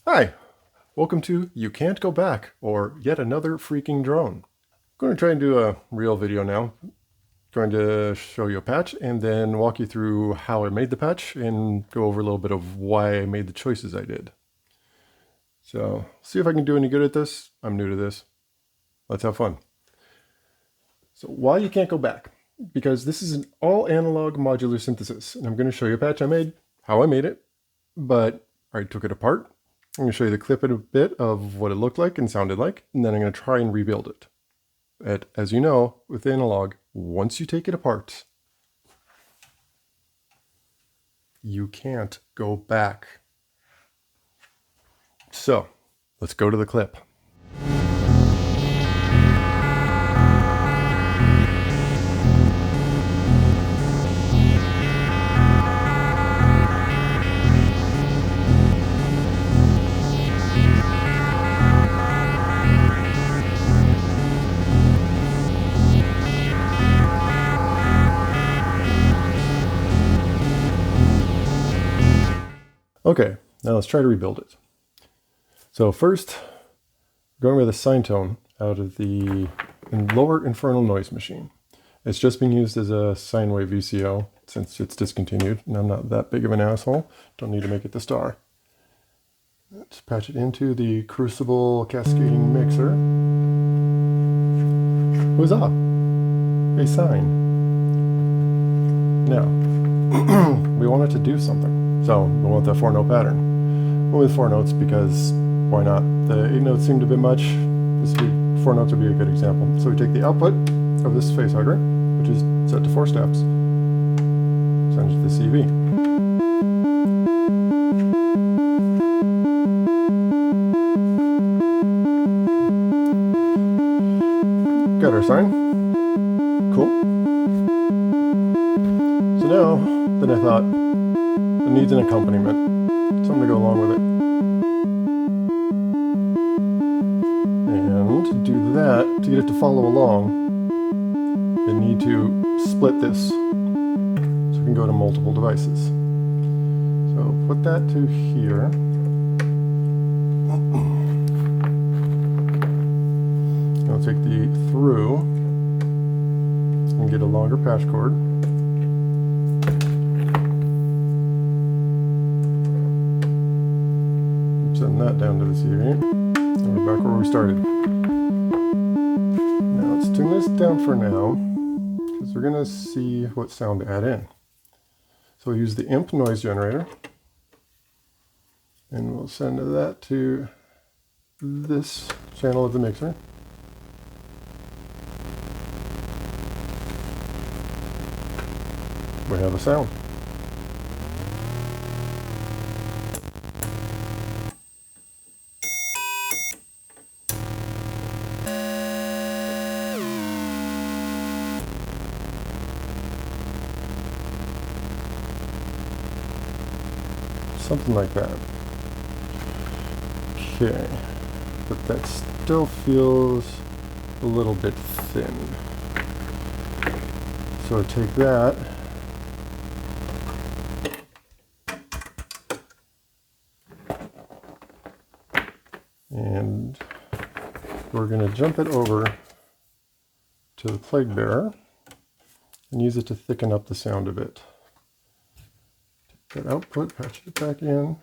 Hi, welcome to You Can't Go Back, or yet another freaking drone. I'm going to try and do a real video now. I'm going to show you a patch and then walk you through how I made the patch and go over a little bit of why I made the choices I did. So, see if I can do any good at this. I'm new to this. Let's have fun. So, why you can't go back? Because this is an all analog modular synthesis, and I'm going to show you a patch I made, how I made it, but I took it apart. I'm going to show you the clip in a bit of what it looked like and sounded like, and then I'm going to try and rebuild it. As you know, with analog, once you take it apart, you can't go back. So, let's go to the clip. Okay, now let's try to rebuild it. So first, going with a sine tone out of the lower Infernal noise machine. It's just been used as a sine wave VCO since it's discontinued, and I'm not that big of an asshole. Don't need to make it the star. Let's patch it into the Crucible cascading mixer. Huzzah! A sine. Now, we want it to do something. So we want that 4-note pattern. Went with 4 notes because why not? The 8 notes seemed a bit much. 4 notes would be a good example. So we take the output of this Facehugger, which is set to 4 steps, send it to the CV. Got our sine. Cool. So now, then I thought, it needs an accompaniment, something to go along with it. And to do that, to get it to follow along, I need to split this so it can go to multiple devices. So put that to here. I'll take the through and get a longer patch cord. Send that down to the CV. And we're back where we started. Now let's tune this down for now, because we're going to see what sound to add in. So we'll use the imp noise generator, and we'll send that to this channel of the mixer. We have a sound. Something like that. Okay, but that still feels a little bit thin. So I take that and we're going to jump it over to the plate bearer and use it to thicken up the sound a bit. That output, patch it back in.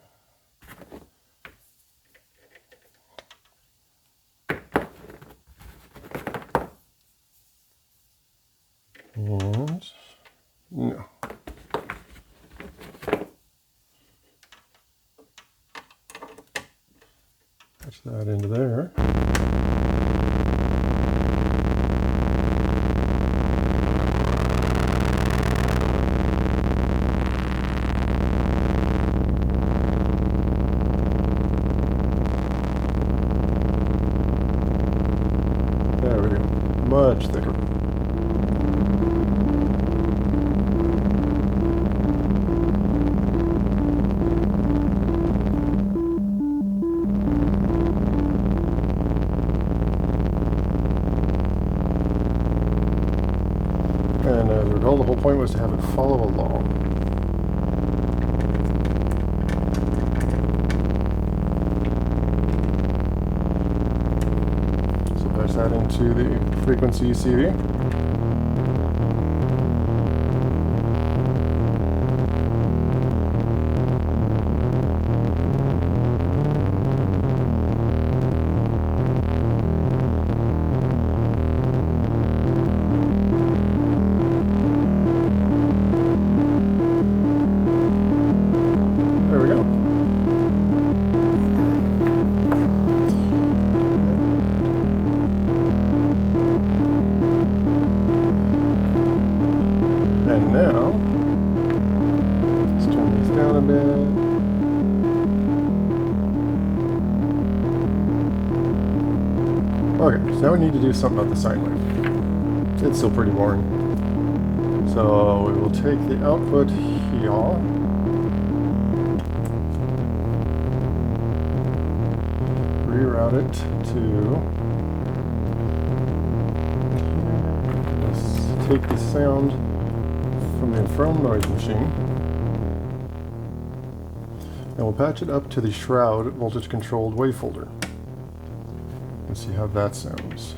And no. Patch that into there. There we go. Much thicker. And as a result, the whole point was to have it follow along. patch that into the frequency CV. There we go. And now, let's turn these down a bit. Okay, so now we need to do something about the sine wave. It's still pretty boring. So we will take the output here, reroute it to, let's take the sound from the Infernal noise machine, and we'll patch it up to the Shroud voltage controlled wavefolder and see how that sounds.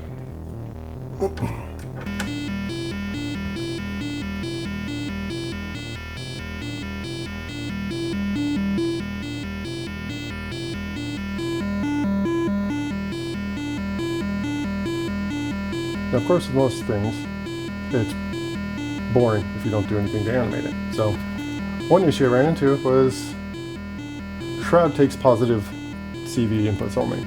Now, of course, with most things, it's boring if you don't do anything to animate it. So, one issue I ran into was Shroud takes positive CV inputs only.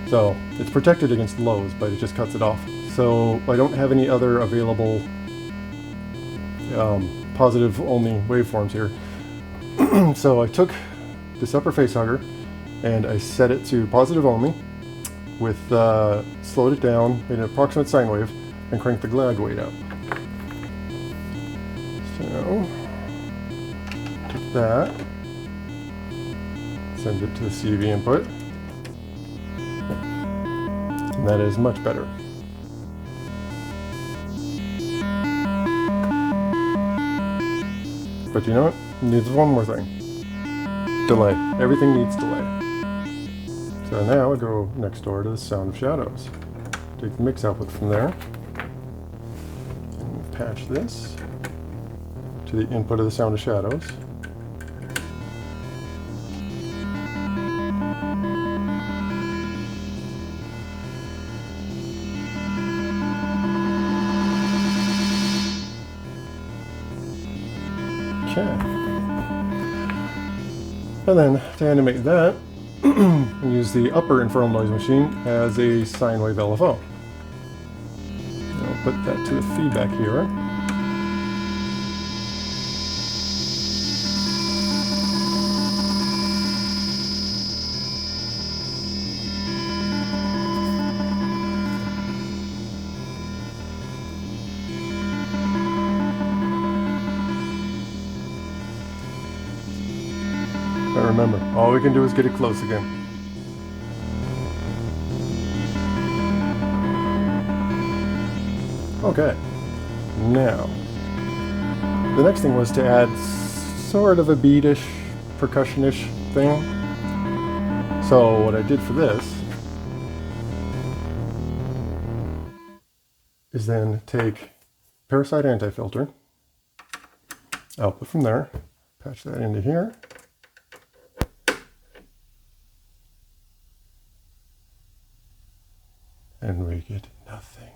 So, it's protected against lows, but it just cuts it off. So, I don't have any other available positive only waveforms here. So, I took this upper facehugger and I set it to positive only with slowed it down, made an approximate sine wave, and cranked the lag weight up. So, take that, send it to the CV input, and that is much better. But you know what? It needs one more thing. Delay. Everything needs delay. So now I go next door to the Sound of Shadows. Take the mix output from there, and patch this to the input of the Sound of Shadows. Okay. And then to animate that, we use the upper Infernal noise machine as a sine wave LFO. I'll put that to the feedback here. But remember, all we can do is get it close again. Okay, now, the next thing was to add sort of a beatish, percussion-ish thing. So what I did for this is then take Parasite Antifilter, output from there, patch that into here, and we get nothing.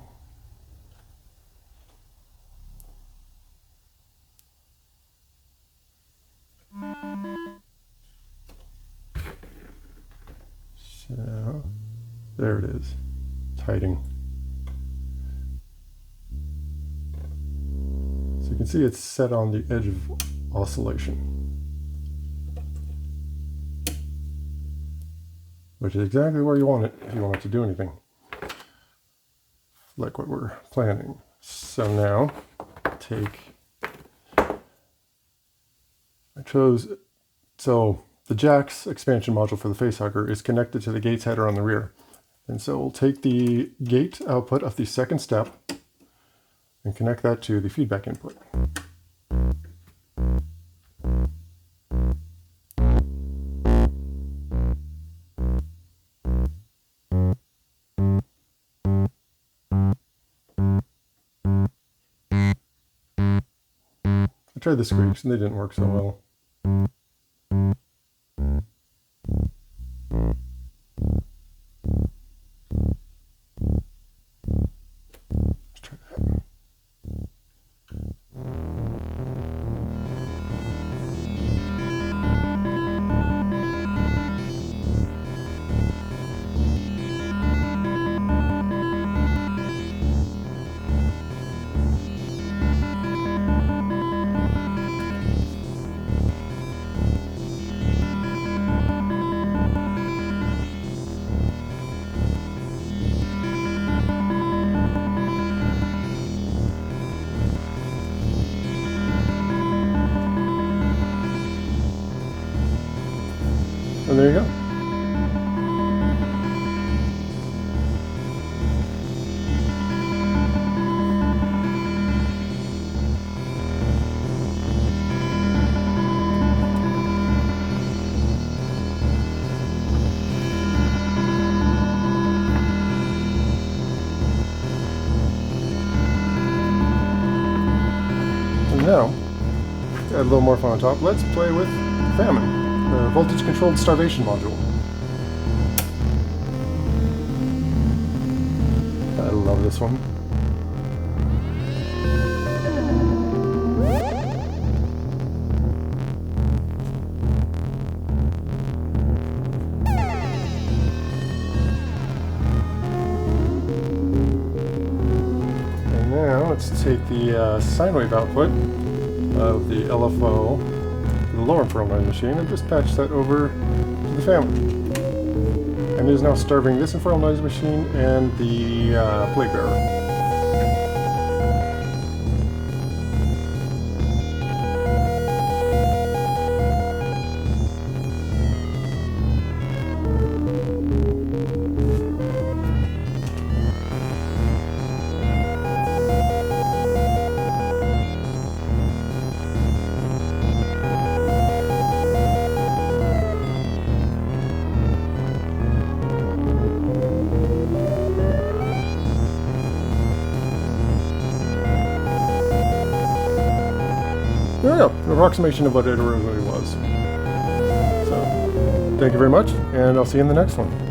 So, there it is. It's hiding. So you can see it's set on the edge of oscillation, which is exactly where you want it if you want it to do anything like what we're planning. So now so the jack's expansion module for the facehugger is connected to the gate's header on the rear. And so we'll take the gate output of the second step and connect that to the feedback input. tried the squeaks and they didn't work so well. Let's try that. And there you go. And now, add a little more fun on top, let's play with Famine, the voltage-controlled starvation module. I love this one. And now let's take the sine wave output of the LFO, the lower infernal noise machine, and just patch that over to the Famine. And it is now starving this infernal noise machine and the plate bearer. There we go, an approximation of what it originally was. So, thank you very much, and I'll see you in the next one.